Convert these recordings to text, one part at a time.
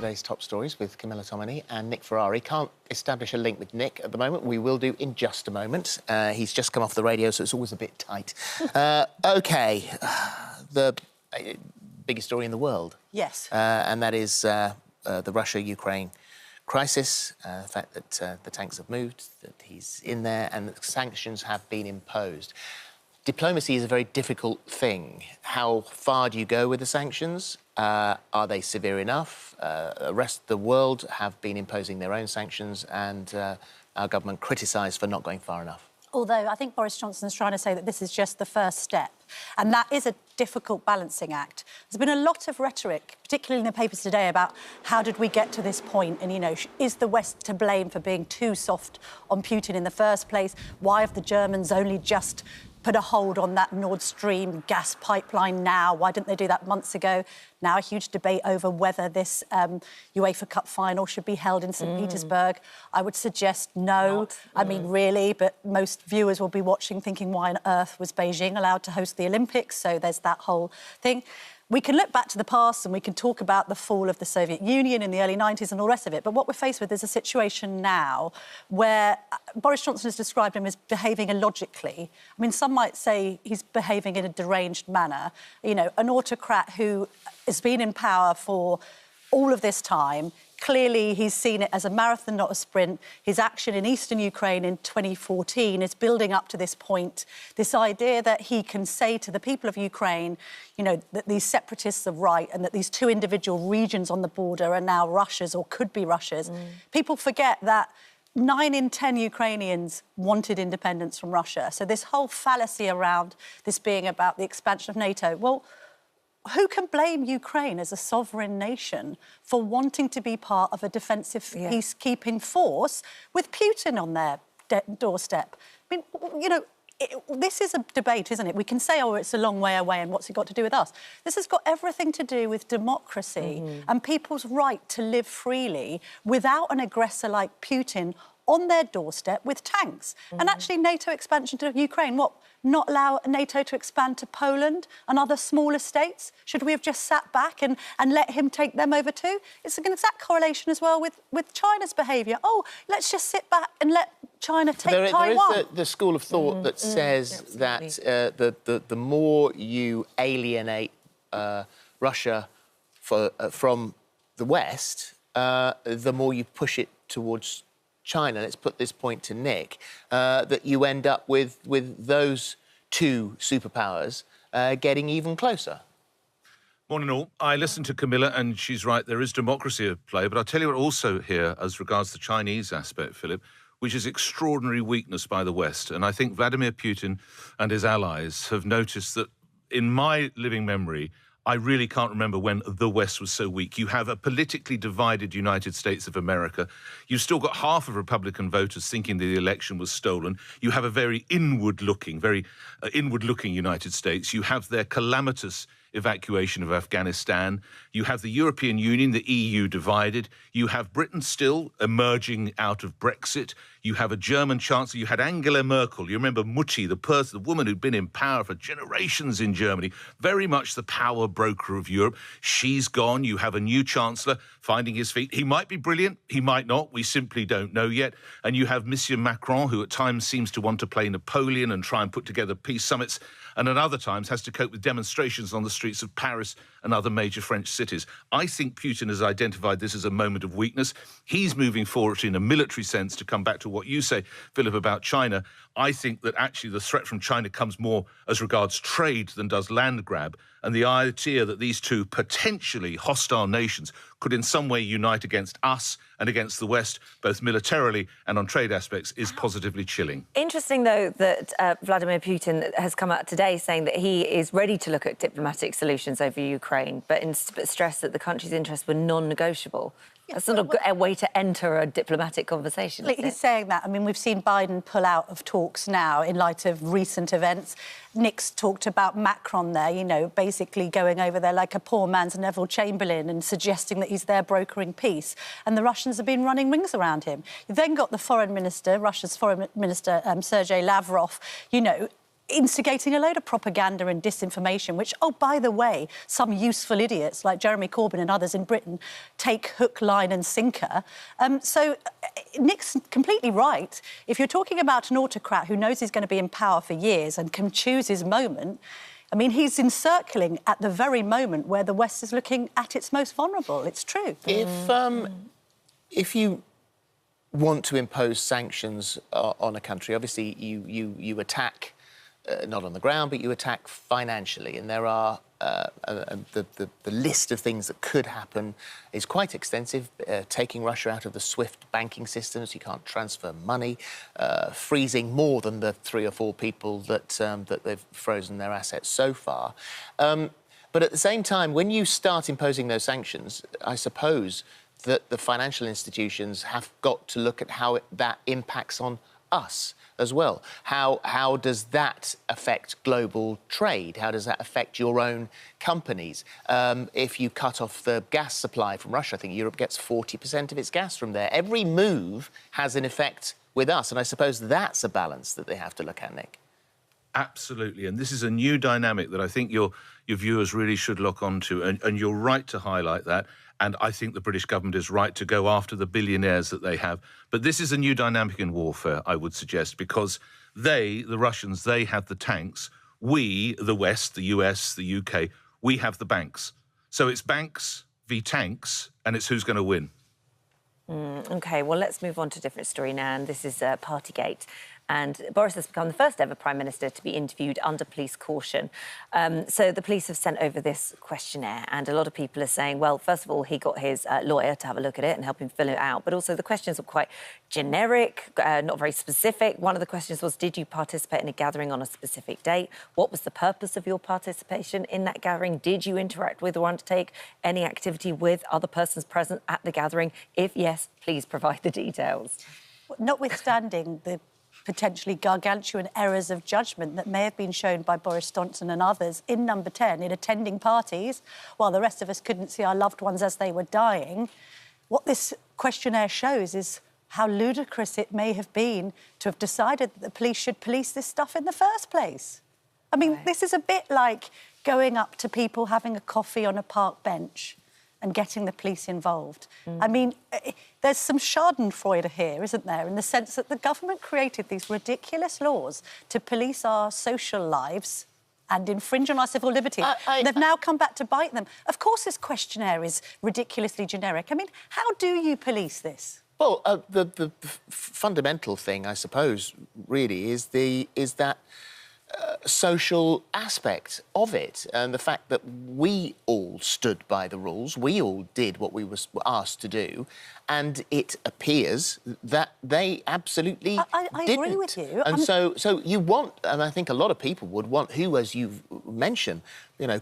today's top stories with Camilla Tominey and Nick Ferrari. Can't establish a link with Nick at the moment. We will do in just a moment. He's just come off the radio, so it's always a bit tight. OK, the biggest story in the world. Yes. And that is the Russia-Ukraine crisis, the fact that the tanks have moved, that he's in there, and that sanctions have been imposed. Diplomacy is a very difficult thing. How far do you go with the sanctions? Are they severe enough? The rest of the world have been imposing their own sanctions, and our government criticised for not going far enough. Although I think Boris Johnson's trying to say that this is just the first step, and that is a difficult balancing act. There's been a lot of rhetoric, particularly in the papers today, about how did we get to this point, and, you know, is the West to blame for being too soft on Putin in the first place? Why have the Germans only just put a hold on that Nord Stream gas pipeline now? Why didn't they do that months ago? Now a huge debate over whether this UEFA Cup final should be held in St. Petersburg. I would suggest no. I mean, really, but most viewers will be watching thinking, why on earth was Beijing allowed to host the Olympics? So there's that whole thing. We can look back to the past and we can talk about the fall of the Soviet Union in the early 90s and all the rest of it, but what we're faced with is a situation now where Boris Johnson has described him as behaving illogically. I mean, some might say he's behaving in a deranged manner. You know, an autocrat who has been in power for all of this time. Clearly, he's seen it as a marathon, not a sprint. His action in eastern Ukraine in 2014 is building up to this point. This idea that he can say to the people of Ukraine, you know, that these separatists are right and that these two individual regions on the border are now Russia's or could be Russia's. People forget that 9 in 10 Ukrainians wanted independence from Russia. So this whole fallacy around this being about the expansion of NATO, well, who can blame Ukraine as a sovereign nation for wanting to be part of a defensive peacekeeping force with Putin on their doorstep? I mean, you know, this is a debate, isn't it? We can say, oh, it's a long way away and what's it got to do with us? This has got everything to do with democracy and people's right to live freely without an aggressor like Putin on their doorstep with tanks. And actually NATO expansion to Ukraine, what, not allow NATO to expand to Poland and other smaller states? Should we have just sat back and let him take them over too? It's an exact correlation as well with China's behaviour. Oh, let's just sit back and let China take Taiwan. There is the school of thought that says that the more you alienate Russia from the West, the more you push it towards China. Let's put this point to Nick, that you end up with those two superpowers getting even closer. Morning all. I listened to Camilla and she's right, there is democracy at play, but I'll tell you what also here as regards the Chinese aspect, Philip, which is extraordinary weakness by the West. And I think Vladimir Putin and his allies have noticed that in my living memory, I really can't remember when the West was so weak. You have a politically divided United States of America. You've still got half of Republican voters thinking the election was stolen. You have a very inward-looking United States. You have their calamitous evacuation of Afghanistan. You have the European Union, the EU divided. You have Britain still emerging out of Brexit. You have a German chancellor. You had Angela Merkel. You remember Mutti, the woman who'd been in power for generations in Germany, very much the power broker of Europe. She's gone. You have a new chancellor finding his feet. He might be brilliant. He might not. We simply don't know yet. And you have Monsieur Macron, who at times seems to want to play Napoleon and try and put together peace summits, and at other times has to cope with demonstrations on the streets of Paris and other major French cities. I think Putin has identified this as a moment of weakness. He's moving forward in a military sense, to come back to what you say, Philip, about China. I think that actually the threat from China comes more as regards trade than does land grab. And the idea that these two potentially hostile nations could in some way unite against us and against the West, both militarily and on trade aspects, is positively chilling. Interesting, though, that Vladimir Putin has come out today saying that he is ready to look at diplomatic solutions over Ukraine, but stressed that the country's interests were non-negotiable. That's not a way to enter a diplomatic conversation. He's saying that. I mean, we've seen Biden pull out of talks now in light of recent events. Nick's talked about Macron there, you know, basically going over there like a poor man's Neville Chamberlain and suggesting that he's there brokering peace. And the Russians have been running rings around him. You've then got the foreign minister, Russia's foreign minister, Sergei Lavrov, you know, instigating a load of propaganda and disinformation, which, oh, by the way, some useful idiots like Jeremy Corbyn and others in Britain take hook, line and sinker. So Nick's completely right. If you're talking about an autocrat who knows he's going to be in power for years and can choose his moment, I mean, he's encircling at the very moment where the West is looking at its most vulnerable. It's true. If you want to impose sanctions on a country, obviously you attack, not on the ground, but you attack financially. And there are the list of things that could happen is quite extensive. Taking Russia out of the SWIFT banking systems, you can't transfer money, freezing more than the 3 or 4 people that they've frozen their assets so far. But at the same time, when you start imposing those sanctions, I suppose that the financial institutions have got to look at how that impacts on us as well. How does that affect global trade? How does that affect your own companies? If you cut off the gas supply from Russia, I think Europe gets 40% of its gas from there. Every move has an effect with us, and I suppose that's a balance that they have to look at, Nick. Absolutely, and this is a new dynamic that I think your viewers really should look onto, and you're right to highlight that. And I think the British government is right to go after the billionaires that they have. But this is a new dynamic in warfare, I would suggest, because they, the Russians, they have the tanks. We, the West, the US, the UK, we have the banks. So it's banks v tanks, and it's who's going to win. OK, well, let's move on to a different story now, and this is Partygate. And Boris has become the first ever Prime Minister to be interviewed under police caution. So the police have sent over this questionnaire, and a lot of people are saying, well, first of all, he got his lawyer to have a look at it and help him fill it out. But also the questions were quite generic, not very specific. One of the questions was, did you participate in a gathering on a specific date? What was the purpose of your participation in that gathering? Did you interact with or undertake any activity with other persons present at the gathering? If yes, please provide the details. Notwithstanding the potentially gargantuan errors of judgment that may have been shown by Boris Johnson and others in Number 10 in attending parties while the rest of us couldn't see our loved ones as they were dying, what this questionnaire shows is how ludicrous it may have been to have decided that the police should police this stuff in the first place. I mean, This is a bit like going up to people having a coffee on a park bench and getting the police involved. I mean, there's some schadenfreude here, isn't there, in the sense that the government created these ridiculous laws to police our social lives and infringe on our civil liberties. They've now come back to bite them. Of course this questionnaire is ridiculously generic. I mean, how do you police this? Well, the fundamental thing, I suppose, really, is that social aspect of it, and the fact that we all stood by the rules, we all did what we were asked to do, and it appears that they absolutely I didn't. agree with you. And so you want, and I think a lot of people would want, who, as you've mentioned,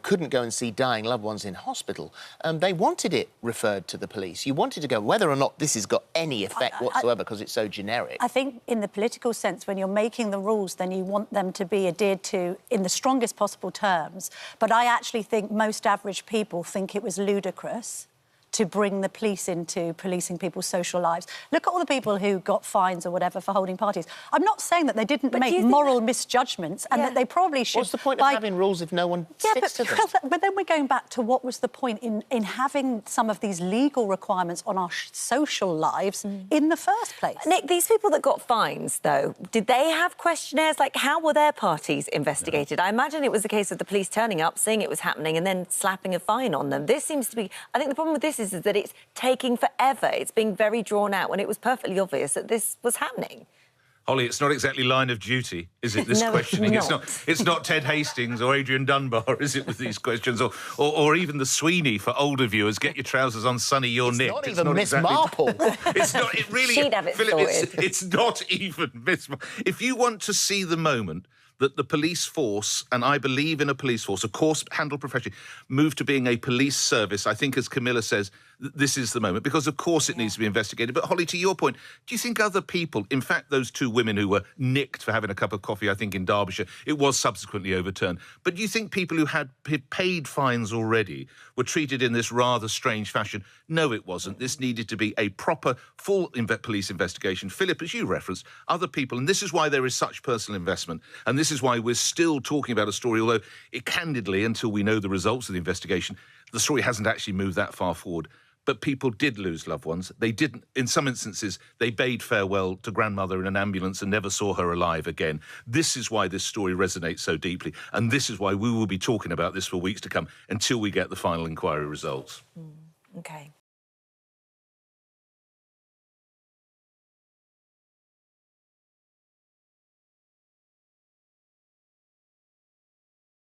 couldn't go and see dying loved ones in hospital. They wanted it referred to the police. You wanted to go, whether or not this has got any effect whatsoever, because it's so generic. I think in the political sense, when you're making the rules, then you want them to be adhered to in the strongest possible terms. But I actually think most average people think it was ludicrous to bring the police into policing people's social lives. Look at all the people who got fines or whatever for holding parties. I'm not saying that they didn't make moral misjudgments and that they probably should... What's the point of having rules if no one sticks to them? But then we're going back to what was the point in having some of these legal requirements on our social lives in the first place. Nick, these people that got fines, though, did they have questionnaires? Like, how were their parties investigated? No. I imagine it was a case of the police turning up, seeing it was happening and then slapping a fine on them. This seems to be... I think the problem with this is that it's taking forever. It's being very drawn out when it was perfectly obvious that this was happening. Holly, it's not exactly line of duty, is it, this No, questioning? it's It's not Ted Hastings or Adrian Dunbar, is it, with these questions? Or even the Sweeney for older viewers, get your trousers on, Sonny, you're nicked. It's not even Miss Marple. It's not, it really... She'd have it Phillip, sorted. it's not even Miss Marple. If you want to see the moment that the police force, and I believe in a police force, of course, handled professionally, move to being a police service, I think, as Camilla says, this is the moment, because, of course, it needs to be investigated. But, Holly, to your point, do you think other people, in fact, those 2 women who were nicked for having a cup of coffee, I think, in Derbyshire, it was subsequently overturned, but do you think people who had paid fines already were treated in this rather strange fashion? No, it wasn't. This needed to be a proper, full police investigation. Phillip, as you referenced, other people, and this is why there is such personal investment, and this This is why we're still talking about a story, although it candidly, until we know the results of the investigation, the story hasn't actually moved that far forward. But people did lose loved ones. They didn't, in some instances, they bade farewell to grandmother in an ambulance and never saw her alive again. This is why this story resonates so deeply. And this is why we will be talking about this for weeks to come until we get the final inquiry results. OK.